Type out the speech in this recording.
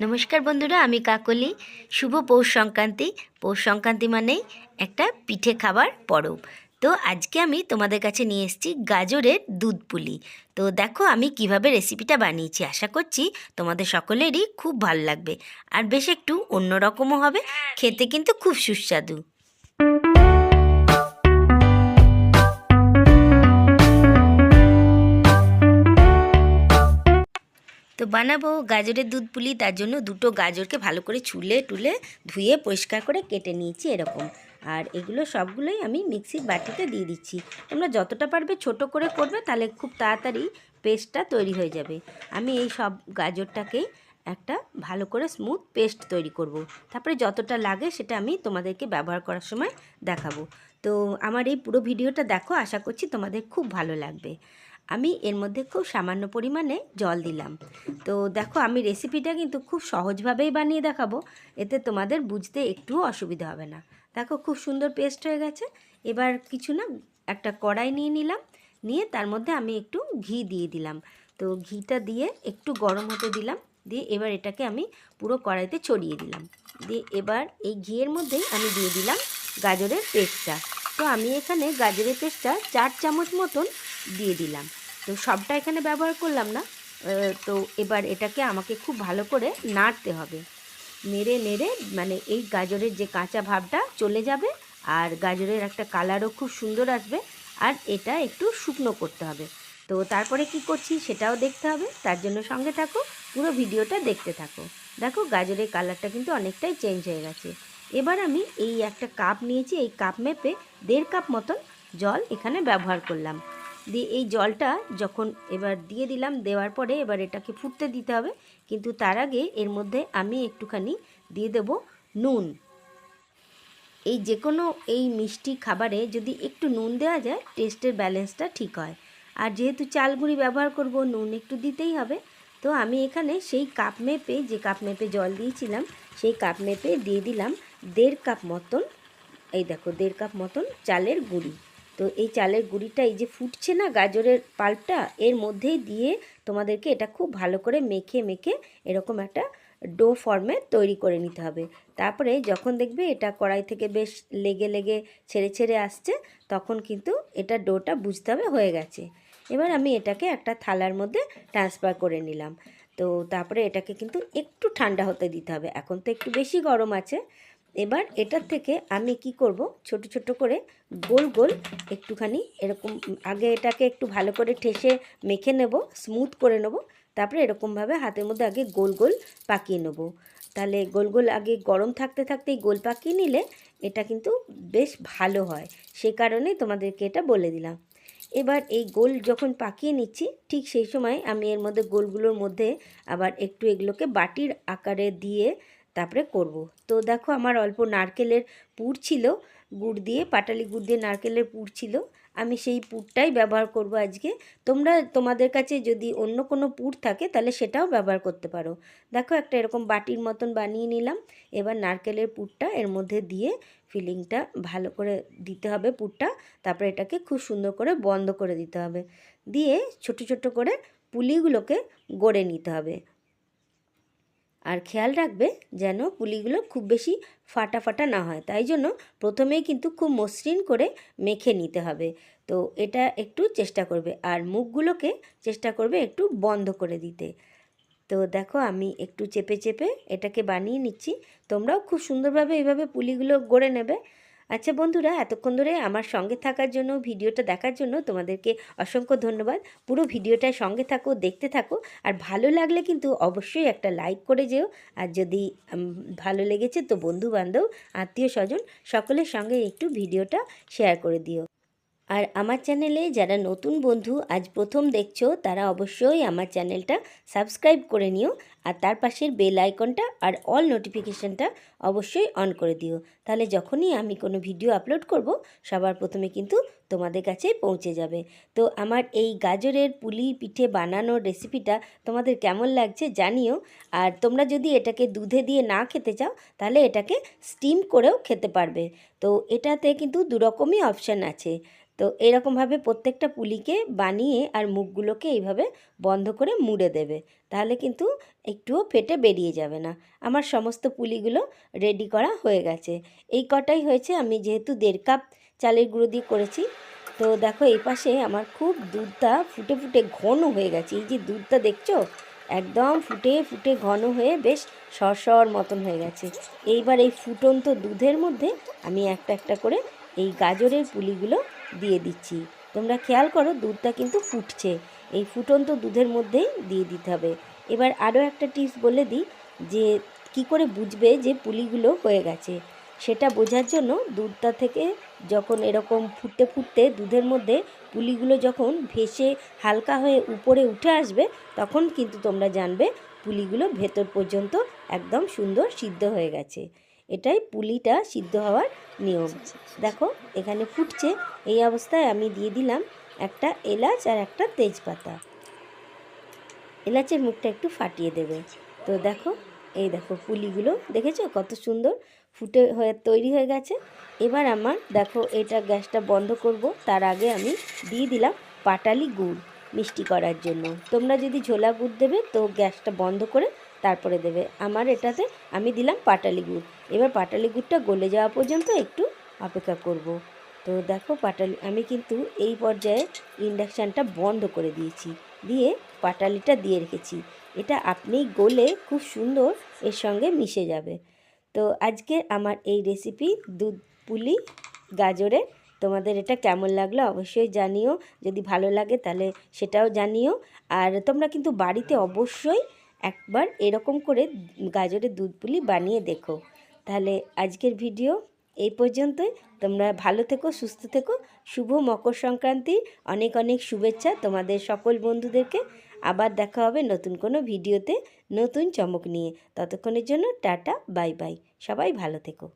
নমস্কার বন্ধুরা, আমি কাকলি। শুভ পৌষ সংক্রান্তি। পৌষ সংক্রান্তি মানেই একটা পিঠে খাবার পরব। তো আজকে আমি তোমাদের কাছে নিয়ে এসেছি গাজরের দুধ পুলি। তো দেখো আমি কিভাবে রেসিপিটা বানিয়েছি। আশা করছি তোমাদের সকলেরই খুব ভালো লাগবে, আর বেশ একটু অন্যরকমও হবে। খেতে কিন্তু খুব সুস্বাদু। তো বানাবো গাজরের দুধ পুলি। তার জন্য দুটো গাজরকে ভালো করে ছুলে টুলে ধুয়ে পরিষ্কার করে কেটে নিয়েছি এরকম। আর এগুলো সবগুলোই আমি মিক্সির বাটিতে দিয়ে দিচ্ছি। তোমরা যতটা পারবে ছোট করে করবে, তাহলে খুব তাড়াতাড়ি পেস্টটা তৈরি হয়ে যাবে। আমি এই সব গাজরটাকেই একটা ভালো করে স্মুথ পেস্ট তৈরি করব। তারপরে যতটা লাগে সেটা আমি তোমাদেরকে ব্যবহার করার সময় দেখাবো। তো আমার এই পুরো ভিডিওটা দেখো, আশা করছি তোমাদের খুব ভালো লাগবে। আমি এর মধ্যে খুব সামান্য পরিমাণে জল দিলাম। তো দেখো আমি রেসিপিটা কিন্তু খুব সহজভাবেই বানিয়ে দেখাবো, এতে তোমাদের বুঝতে একটুও অসুবিধা হবে না। দেখো খুব সুন্দর পেস্ট হয়ে গেছে। এবার কিছু না, একটা কড়াই নিয়ে নিলাম, নিয়ে তার মধ্যে আমি একটু ঘি দিয়ে দিলাম। তো ঘিটা দিয়ে একটু গরম হতে দিলাম, দিয়ে এবার এটাকে আমি পুরো কড়াইতে ছড়িয়ে দিলাম। দিয়ে এবার এই ঘিয়ের মধ্যেই আমি দিয়ে দিলাম গাজরের পেস্টটা। তো আমি এখানে গাজরের পেস্টটা 4 চামচ মতন দিয়ে দিলাম। তো সবটা এখানে ব্যবহার করলাম না। তো এবার এটাকে আমাকে খুব ভালো করে নাড়তে হবে। নেড়ে নেড়ে মানে এই গাজরের যে কাঁচা ভাবটা চলে যাবে, আর গাজরের একটা কালারও খুব সুন্দর আসবে। আর এটা একটু শুকনো করতে হবে। তো তারপরে কি করছি সেটাও দেখতে হবে, তার জন্য সঙ্গে থাকো, পুরো ভিডিওটা দেখতে থাকো। দেখো গাজরের কালারটা কিন্তু অনেকটাই চেঞ্জ হয়ে গেছে। এবার আমি এই একটা কাপ নিয়েছি, এই কাপ মেপে 1.5 কাপ মতন জল এখানে ব্যবহার করলাম। দিয়ে এই জলটা যখন এবার দিয়ে দিলাম, দেওয়ার পরে এবার এটাকে ফুটতে দিতে হবে। কিন্তু তার আগে এর মধ্যে আমি একটুখানি দিয়ে দেব নুন। এই যে কোনো এই মিষ্টি খাবারে যদি একটু নুন দেওয়া যায়, টেস্টের ব্যালেন্সটা ঠিক হয়। আর যেহেতু চাল গুঁড়ি ব্যবহার করব, নুন একটু দিতেই হবে। তো আমি এখানে সেই কাপ মেপে, যে কাপ মেপে জল দিয়েছিলাম, সেই কাপ মেপে দিয়ে দিলাম 1.5 কাপ মতন। এই দেখো 1.5 কাপ মতন চালের গুঁড়ি। তো এই চালের গুঁড়িটা এই যে ফুটছে না গাজরের পাল্পটা, এর মধ্যেই দিয়ে তোমাদেরকে এটা খুব ভালো করে মেখে মেখে এরকম একটা ডো ফর্মে তৈরি করে নিতে হবে। তারপরে যখন দেখবে এটা কড়াই থেকে বেশ লেগে লেগে ছেড়ে ছেড়ে আসছে, তখন কিন্তু এটা ডোটা বুঝতে হবে হয়ে গেছে। এবার আমি এটাকে একটা থালার মধ্যে ট্রান্সফার করে নিলাম। তো তারপরে এটাকে কিন্তু একটু ঠান্ডা হতে দিতে হবে, এখন তো একটু বেশি গরম আছে। এবার এটার থেকে আমি কি করব, ছোট ছোট করে গোল গোল একটুখানি এরকম, আগে এটাকে একটু ভালো করে ঠেসে মেখে নেব, স্মুথ করে নেব। তারপরে এরকমভাবে হাতের মধ্যে আগে গোল গোল পাকিয়ে নেব। তাহলে গোল গোল আগে গরম থাকতে থাকতেই গোল পাকিয়ে নিলে এটা কিন্তু বেশ ভালো হয়। সে কারণেই তোমাদেরকে এটা বলে দিলাম। এবার এই গোল যখন পাকিয়ে নিচ্ছি, ঠিক সেই সময় আমি এর মধ্যে গোলগুলোর মধ্যে আবার একটু এগুলোকে বাটির আকারে দিয়ে তারপরে করব। তো দেখো আমার অল্প নারকেলের পুর ছিল, গুড় দিয়ে, পাটালি গুড় দিয়ে নারকেলের পুর ছিল, আমি সেই পুরটাই ব্যবহার করব আজকে। তোমরা তোমাদের কাছে যদি অন্য কোনো পুর থাকে তাহলে সেটাও ব্যবহার করতে পারো। দেখো একটা এরকম বাটির মতন বানিয়ে নিলাম। এবার নারকেলের পুরটা এর মধ্যে দিয়ে ফিলিংটা ভালো করে দিতে হবে পুরটা। তারপরে এটাকে খুব সুন্দর করে বন্ধ করে দিতে হবে, দিয়ে ছোট ছোট করে পুলিগুলোকে গড়ে নিতে হবে। আর খেয়াল রাখবে যেন পুলিগুলো খুব বেশি ফাটা ফাটা না হয়, তাই জন্য প্রথমেই কিন্তু খুব মসৃণ করে মেখে নিতে হবে। তো এটা একটু চেষ্টা করবে, আর মুখগুলোকে চেষ্টা করবে একটু বন্ধ করে দিতে। তো দেখো আমি একটু চেপে চেপে এটাকে বানিয়ে নিচ্ছি। তোমরাও খুব সুন্দরভাবে এইভাবে পুলিগুলো গড়ে নেবে। আচ্ছা বন্ধুরা, এতক্ষণ ধরে আমার সঙ্গে থাকার জন্য, ভিডিওটা দেখার জন্য তোমাদেরকে অসংখ্য ধন্যবাদ। পুরো ভিডিওটার সঙ্গে থাকো, দেখতে থাকো। আর ভালো লাগলে কিন্তু অবশ্যই একটা লাইক করে যেও। আর যদি ভালো লেগেছে তো বন্ধু বান্ধব, আত্মীয় স্বজন সকলের সঙ্গে একটু ভিডিওটা শেয়ার করে দিও। আর আমার চ্যানেলে যারা নতুন বন্ধু আজ প্রথম দেখছো, তারা অবশ্যই আমার চ্যানেলটা সাবস্ক্রাইব করে নিও। আর তার পাশের বেল আইকনটা আর অল নোটিফিকেশানটা অবশ্যই অন করে দিও। তাহলে যখনই আমি কোনো ভিডিও আপলোড করব, সবার প্রথমে কিন্তু তোমাদের কাছে পৌঁছে যাবে। তো আমার এই গাজরের পুলি পিঠে বানানোর রেসিপিটা তোমাদের কেমন লাগছে জানিও। আর তোমরা যদি এটাকে দুধে দিয়ে না খেতে চাও, তাহলে এটাকে স্টিম করেও খেতে পারবে। তো এটাতে কিন্তু দুরকমই অপশান আছে। তো এরকমভাবে প্রত্যেকটা পুলিকে বানিয়ে আর মুখগুলোকে এইভাবে বন্ধ করে মুড়ে দেবে, তাহলে কিন্তু একটুও ফেটে বেরিয়ে যাবে না। আমার সমস্ত পুলিগুলো রেডি করা হয়ে গেছে। এই কটাই হয়েছে, আমি যেহেতু 1.5 কাপ চালের গুঁড়ো দিয়ে করেছি। তো দেখো এই পাশে আমার খুব দুধটা ফুটে ফুটে ঘন হয়ে গেছে। এই যে দুধটা দেখছো, একদম ফুটে ফুটে ঘন হয়ে বেশ সরসর মতন হয়ে গেছে। এইবার এই ফুটন্ত দুধের মধ্যে আমি একটা একটা করে এই গাজরের পুলিগুলো দিয়ে দিচ্ছি। তোমরা খেয়াল করো, দুধটা কিন্তু ফুটছে, এই ফুটন্ত দুধের মধ্যেই দিয়ে দিতে হবে। এবার আরও একটা টিপস বলে দিই, যে কি করে বুঝবে যে পুলিগুলো হয়ে গেছে। সেটা বোঝার জন্য দুধটা থেকে যখন এরকম ফুটতে ফুটতে দুধের মধ্যে পুলিগুলো যখন ভেসে হালকা হয়ে উপরে উঠে আসবে, তখন কিন্তু তোমরা জানবে পুলিগুলো ভেতর পর্যন্ত একদম সুন্দর সিদ্ধ হয়ে গেছে। এটাই পুলিটা সিদ্ধ হওয়ার নিয়ম। দেখো এখানে ফুটছে, এই অবস্থায় আমি দিয়ে দিলাম একটা এলাচ আর একটা তেজপাতা। এলাচের মুখটা একটু ফাটিয়ে দেবে। তো দেখো, এই দেখো পুলিগুলো দেখেছো কত সুন্দর ফুটে হয়ে তৈরি হয়ে গেছে। এবার আমার দেখো এটা গ্যাসটা বন্ধ করব, তার আগে আমি দিয়ে দিলাম পাটালি গুড় মিষ্টি করার জন্য। তোমরা যদি ঝোলা গুড় দেবে তো গ্যাসটা বন্ধ করে তারপরে দেবে। আমার এটাতে আমি দিলাম পাটালি গুড়। এবার পাটালি গুড়টা গলে যাওয়া পর্যন্ত একটু অপেক্ষা করব। তো দেখো আমি কিন্তু এই পর্যায়ে ইন্ডাকশানটা বন্ধ করে দিয়েছি, দিয়ে পাটালিটা দিয়ে রেখেছি। এটা আপনিই গলে খুব সুন্দর এর সঙ্গে মিশে যাবে। তো আজকে আমার এই রেসিপি দুধ পুলি গাজরে, তোমাদের এটা কেমন লাগলো অবশ্যই জানিও। যদি ভালো লাগে তাহলে সেটাও জানিও। আর তোমরা কিন্তু বাড়িতে অবশ্যই একবার এরকম করে গাজরের দুধ পুলি বানিয়ে দেখো। তাহলে আজকের ভিডিও এই পর্যন্তই। তোমরা ভালো থেকো, সুস্থ থেকো। শুভ মকর সংক্রান্তির অনেক অনেক শুভেচ্ছা তোমাদের সকল বন্ধুদেরকে। আবার দেখা হবে নতুন কোনো ভিডিওতে নতুন চমক নিয়ে। ততক্ষণের জন্য টাটা, বাই বাই। সবাই ভালো থেকো।